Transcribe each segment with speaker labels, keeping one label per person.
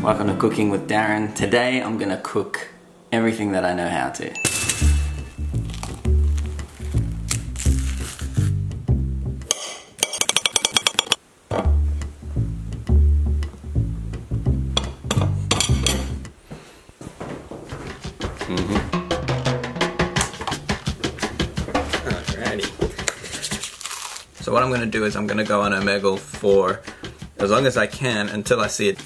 Speaker 1: Welcome to Cooking with Darren. Today I'm gonna cook everything that I know how to. So what I'm going to do is I'm going to go on Omegle for as long as I can until I see it.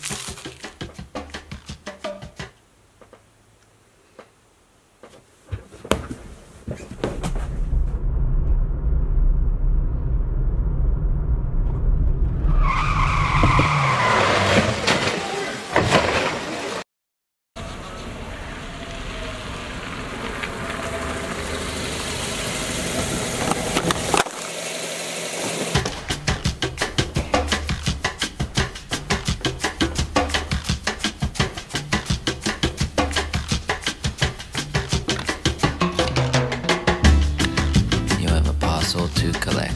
Speaker 1: To collect.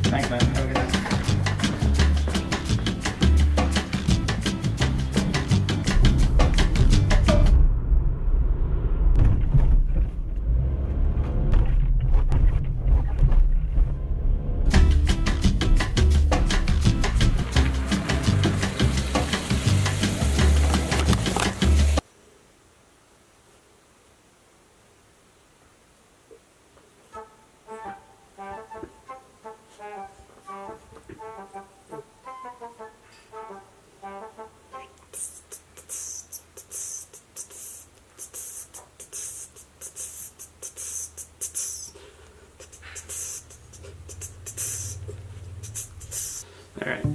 Speaker 2: Thanks, man. Have a good night.
Speaker 1: All right.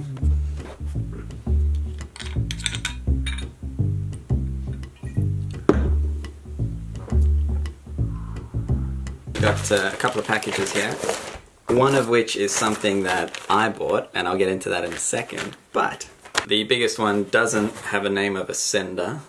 Speaker 1: Got a couple of packages here. One of which is something that I bought, and I'll get into that in a second. But the biggest one doesn't have a name of a sender.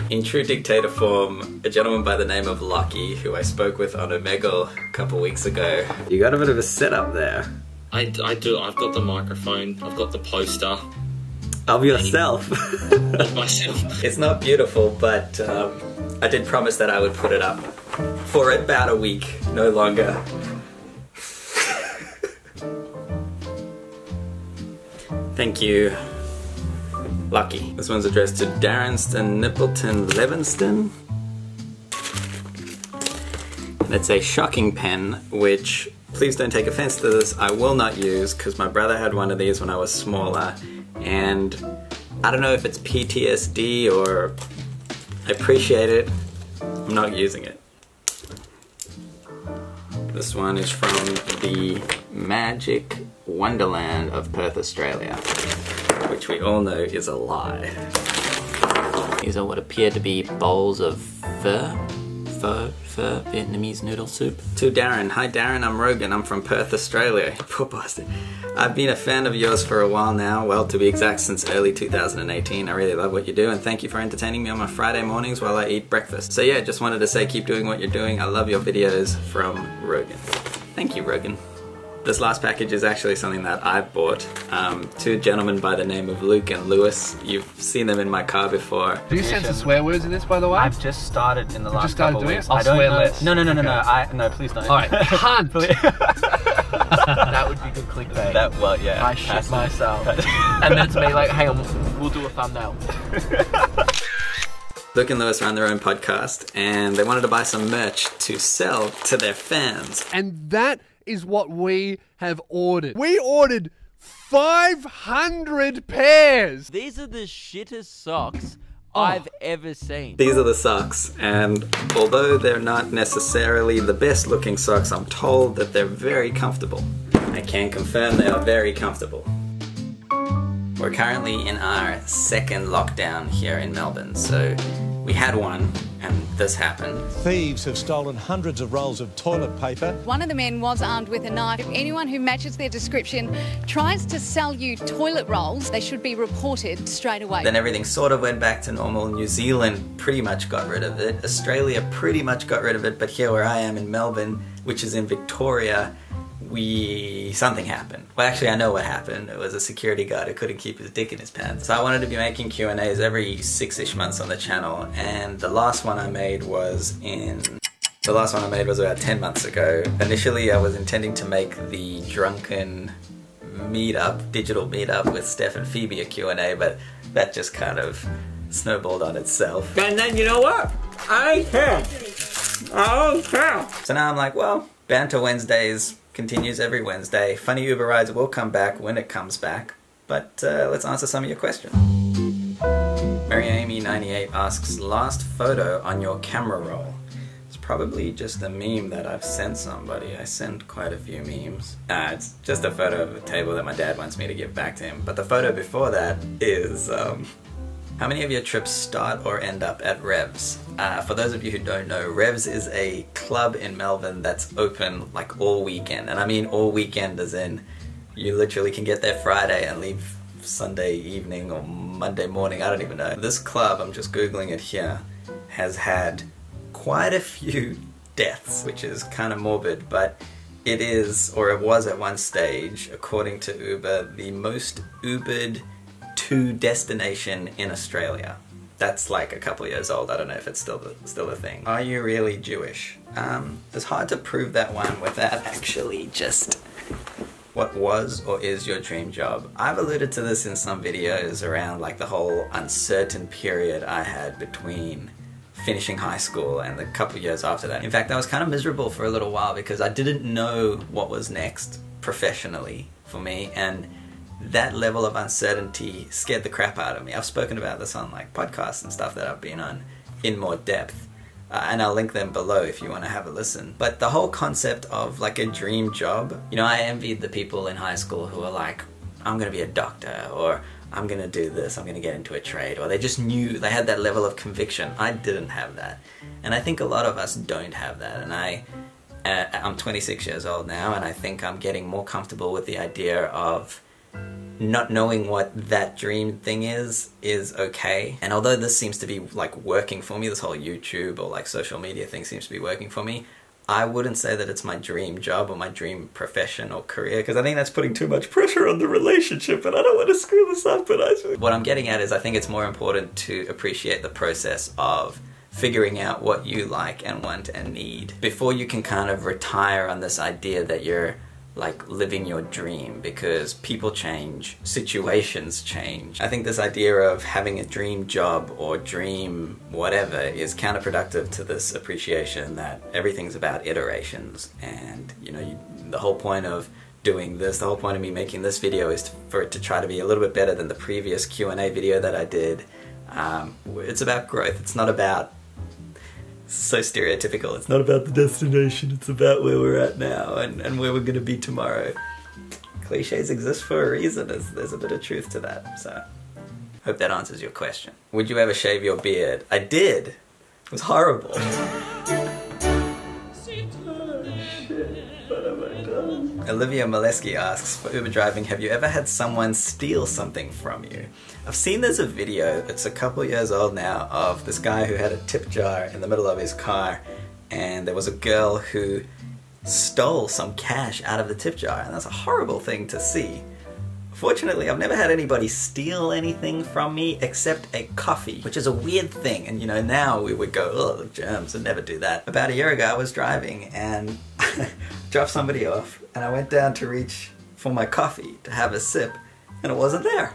Speaker 1: In true dictator form, a gentleman by the name of Lucky, who I spoke with on Omegle a couple weeks ago. You got a bit of a setup there.
Speaker 3: I do. I've got the microphone. I've got the poster.
Speaker 1: Of yourself.
Speaker 3: Of myself.
Speaker 1: It's not beautiful, but I did promise that I would put it up for about a week, no longer. Thank you, Lucky. This one's addressed to Darrenston Nippleton Levinston. And it's a shocking pen, which, please don't take offense to this, I will not use because my brother had one of these when I was smaller, and I don't know if it's PTSD or I appreciate it, I'm not using it. This one is from the Magic Wonderland of Perth, Australia, which we all know is a lie. These are what appear to be bowls of pho Vietnamese noodle soup. To Darren. Hi Darren, I'm Rogan. I'm from Perth, Australia. Poor bastard. I've been a fan of yours for a while now, well to be exact since early 2018. I really love what you do and thank you for entertaining me on my Friday mornings while I eat breakfast. So yeah, just wanted to say keep doing what you're doing. I love your videos. From Rogan. Thank you, Rogan. This last package is actually something that I've bought. Two gentlemen by the name of Luke and Lewis. You've seen them in my car before.
Speaker 2: Do you censor swear words in this, by the way?
Speaker 4: I've just started in the last couple of weeks.
Speaker 2: I'll swear less.
Speaker 4: No, please don't.
Speaker 2: Alright, cunt! That would be good clickbait.
Speaker 4: Well, yeah.
Speaker 2: I shit myself. And then to me, like, hang on, we'll do a thumbnail.
Speaker 1: Luke and Lewis run their own podcast, and they wanted to buy some merch to sell to their fans.
Speaker 5: And that is what we have ordered. We ordered 500 pairs.
Speaker 6: These are the shittest socks I've ever seen.
Speaker 1: These are the socks, and although they're not necessarily the best looking socks, I'm told that they're very comfortable. I can confirm they are very comfortable. We're currently in our second lockdown here in Melbourne, so we had one, and this happened.
Speaker 7: Thieves have stolen hundreds of rolls of toilet paper.
Speaker 8: One of the men was armed with a knife. If anyone who matches their description tries to sell you toilet rolls, they should be reported straight away.
Speaker 1: Then everything sort of went back to normal. New Zealand pretty much got rid of it. Australia pretty much got rid of it, but here where I am in Melbourne, which is in Victoria, something happened. Well, actually, I know what happened. It was a security guard who couldn't keep his dick in his pants. So I wanted to be making Q&As every 6-ish months on the channel, and the last one I made was about 10 months ago. Initially, I was intending to make the drunken meetup, digital meetup with Steph and Phoebe a Q&A, but that just kind of snowballed on itself.
Speaker 3: And then, you know what? I care.
Speaker 1: So now I'm like, well, Banter Wednesdays continues every Wednesday. Funny Uber rides will come back when it comes back, but let's answer some of your questions. Mary Amy 98 asks, last photo on your camera roll. It's probably just a meme that I've sent somebody. I send quite a few memes. It's just a photo of a table that my dad wants me to give back to him. But the photo before that is, how many of your trips start or end up at Revs? For those of you who don't know, Revs is a club in Melbourne that's open like all weekend. And I mean all weekend as in you literally can get there Friday and leave Sunday evening or Monday morning, I don't even know. This club, I'm just Googling it here, has had quite a few deaths, which is kind of morbid, but it is, or it was at one stage, according to Uber, the most Ubered to destination in Australia. That's like a couple of years old. I don't know if it's still a thing. Are you really Jewish? It's hard to prove that one without actually just what was or is your dream job. I've alluded to this in some videos around like the whole uncertain period I had between finishing high school and the couple of years after that. In fact, I was kind of miserable for a little while because I didn't know what was next professionally for me, and that level of uncertainty scared the crap out of me. I've spoken about this on like podcasts and stuff that I've been on in more depth, and I'll link them below if you want to have a listen. But the whole concept of like a dream job, you know, I envied the people in high school who were like, I'm gonna be a doctor, or I'm gonna do this, I'm gonna get into a trade, or they just knew, they had that level of conviction. I didn't have that, and I think a lot of us don't have that. And I'm 26 years old now, and I think I'm getting more comfortable with the idea of not knowing what that dream thing is okay. And although this seems to be like working for me, this whole YouTube or like social media thing seems to be working for me, I wouldn't say that it's my dream job or my dream profession or career, because I think that's putting too much pressure on the relationship, and I don't want to screw this up. But what I'm getting at is I think it's more important to appreciate the process of figuring out what you like and want and need before you can kind of retire on this idea that you're like living your dream, because people change, situations change. I think this idea of having a dream job or dream whatever is counterproductive to this appreciation that everything's about iterations. And you know, the whole point of doing this, the whole point of me making this video is for it to try to be a little bit better than the previous Q&A video that I did. It's about growth. It's not about, so stereotypical, it's not about the destination, it's about where we're at now and where we're going to be tomorrow. Cliches exist for a reason. There's a bit of truth to that. So hope that answers your question. Would you ever shave your beard? I did. It was horrible. Olivia Molesky asks, for Uber driving, have you ever had someone steal something from you? I've seen there's a video, it's a couple of years old now, of this guy who had a tip jar in the middle of his car, and there was a girl who stole some cash out of the tip jar, and that's a horrible thing to see. Fortunately, I've never had anybody steal anything from me except a coffee, which is a weird thing. And you know, now we would go, oh, the germs, and never do that. About a year ago, I was driving and dropped somebody off, and I went down to reach for my coffee to have a sip, and it wasn't there.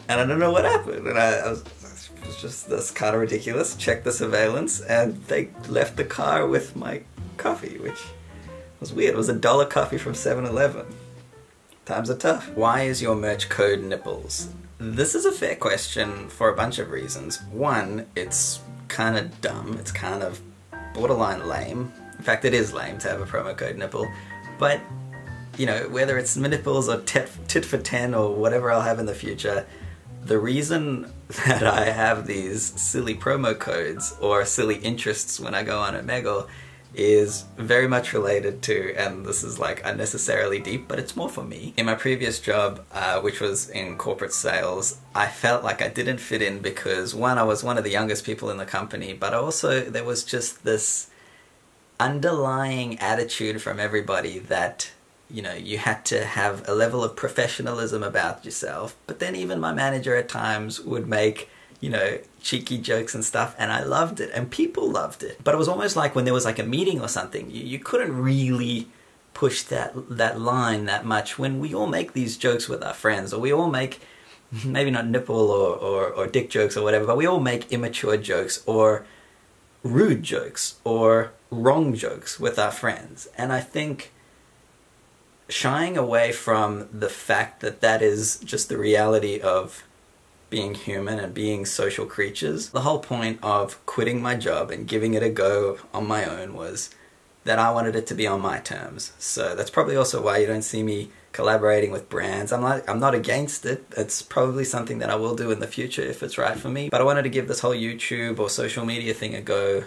Speaker 1: And I don't know what happened. And it was just this kind of ridiculous. Checked the surveillance, and they left the car with my coffee, which was weird. It was $1 coffee from 7-Eleven. Times are tough. Why is your merch code nipples? This is a fair question for a bunch of reasons. One, it's kind of dumb. It's kind of borderline lame. In fact, it is lame to have a promo code nipple. But, you know, whether it's nipples or tit for 10 or whatever I'll have in the future, the reason that I have these silly promo codes or silly interests when I go on Omegle is very much related to, and this is like unnecessarily deep, but it's more for me. In my previous job, which was in corporate sales, I felt like I didn't fit in because one, I was one of the youngest people in the company, but also there was just this underlying attitude from everybody that, you know, you had to have a level of professionalism about yourself. But then even my manager at times would make, you know, cheeky jokes and stuff, and I loved it, and people loved it. But it was almost like when there was like a meeting or something, you couldn't really push that line that much when we all make these jokes with our friends, or we all make, maybe not nipple or dick jokes or whatever, but we all make immature jokes or rude jokes or wrong jokes with our friends. And I think shying away from the fact that that is just the reality of being human and being social creatures. The whole point of quitting my job and giving it a go on my own was that I wanted it to be on my terms. So that's probably also why you don't see me collaborating with brands. I'm not against it. It's probably something that I will do in the future if it's right for me. But I wanted to give this whole YouTube or social media thing a go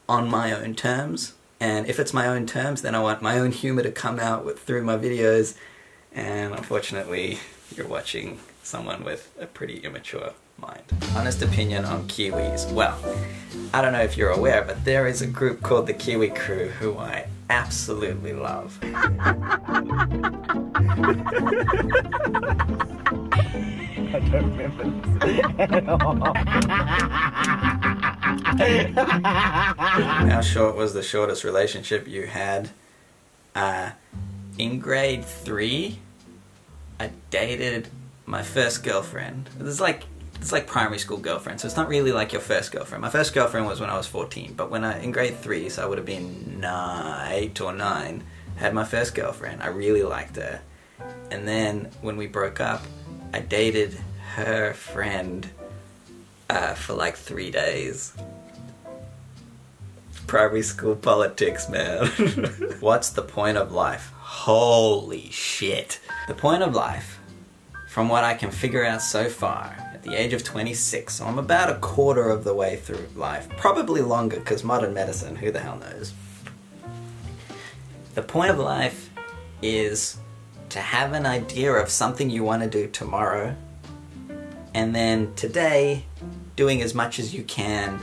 Speaker 1: on my own terms. And if it's my own terms, then I want my own humor to come out through my videos. And unfortunately, you're watching someone with a pretty immature mind. Honest opinion on Kiwis. Well, I don't know if you're aware, but there is a group called the Kiwi Crew who I absolutely love.
Speaker 4: I don't remember
Speaker 1: How short was the shortest relationship you had? In grade 3, I dated my first girlfriend. It's like primary school girlfriend, so it's not really like your first girlfriend. My first girlfriend was when I was 14, but when in grade 3, so I would have been 8 or 9, had my first girlfriend. I really liked her. And then when we broke up, I dated her friend for like 3 days. Primary school politics, man. What's the point of life? Holy shit. The point of life, from what I can figure out so far, at the age of 26, so I'm about a quarter of the way through life. Probably longer, because modern medicine, who the hell knows? The point of life is to have an idea of something you want to do tomorrow, and then today, doing as much as you can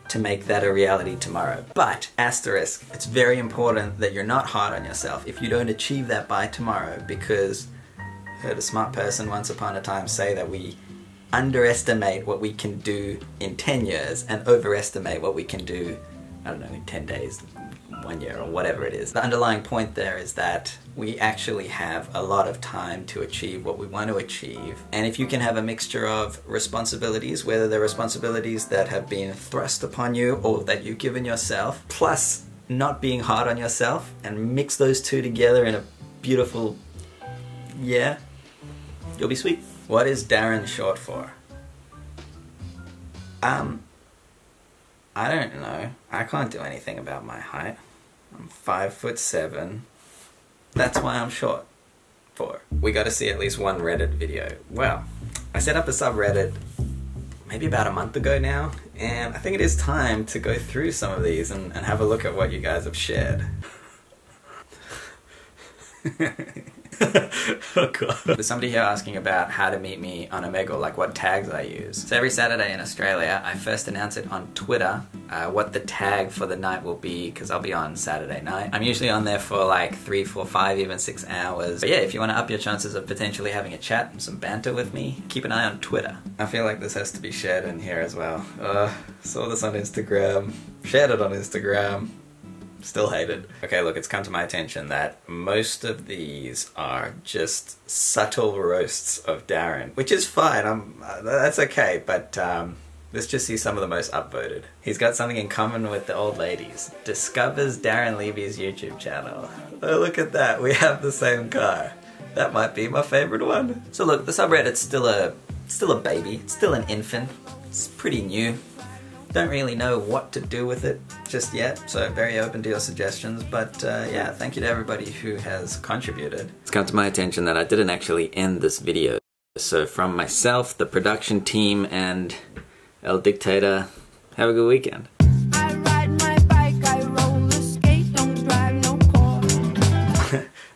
Speaker 1: to make that a reality tomorrow. But, asterisk, it's very important that you're not hard on yourself if you don't achieve that by tomorrow, because I heard a smart person once upon a time say that we underestimate what we can do in 10 years and overestimate what we can do, I don't know, in 10 days, 1 year, or whatever it is. The underlying point there is that we actually have a lot of time to achieve what we want to achieve. And if you can have a mixture of responsibilities, whether they're responsibilities that have been thrust upon you or that you've given yourself, plus not being hard on yourself, and mix those two together in a beautiful, yeah, you'll be sweet. What is Darren short for? I don't know. I can't do anything about my height. I'm 5'7". That's why I'm short for. We gotta see at least one Reddit video. Well, I set up a subreddit maybe about a month ago now, and I think it is time to go through some of these and have a look at what you guys have shared. Oh god. There's somebody here asking about how to meet me on Omegle, like what tags I use. So every Saturday in Australia, I first announce it on Twitter, what the tag for the night will be, because I'll be on Saturday night. I'm usually on there for like 3, 4, 5, even 6 hours. But yeah, if you want to up your chances of potentially having a chat and some banter with me, keep an eye on Twitter. I feel like this has to be shared in here as well. Saw this on Instagram, shared it on Instagram. Still hate it. Okay, look, it's come to my attention that most of these are just subtle roasts of Darren, which is fine. That's okay, but let's just see some of the most upvoted. He's got something in common with the old ladies. Discovers Darren Levy's YouTube channel. Oh, look at that. We have the same car. That might be my favorite one. So look, the subreddit's still a baby. It's still an infant. It's pretty new. Don't really know what to do with it just yet, so very open to your suggestions, but yeah, thank you to everybody who has contributed. It's come to my attention that I didn't actually end this video So from myself, the production team, and El Dictator, have a good weekend.
Speaker 9: I ride my bike, I roller skate, don't drive no car.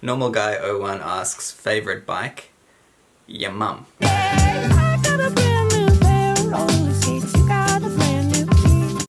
Speaker 1: Normal Guy 01 asks, favorite bike? Your mum.
Speaker 9: Yeah, I got a brand new pair of roller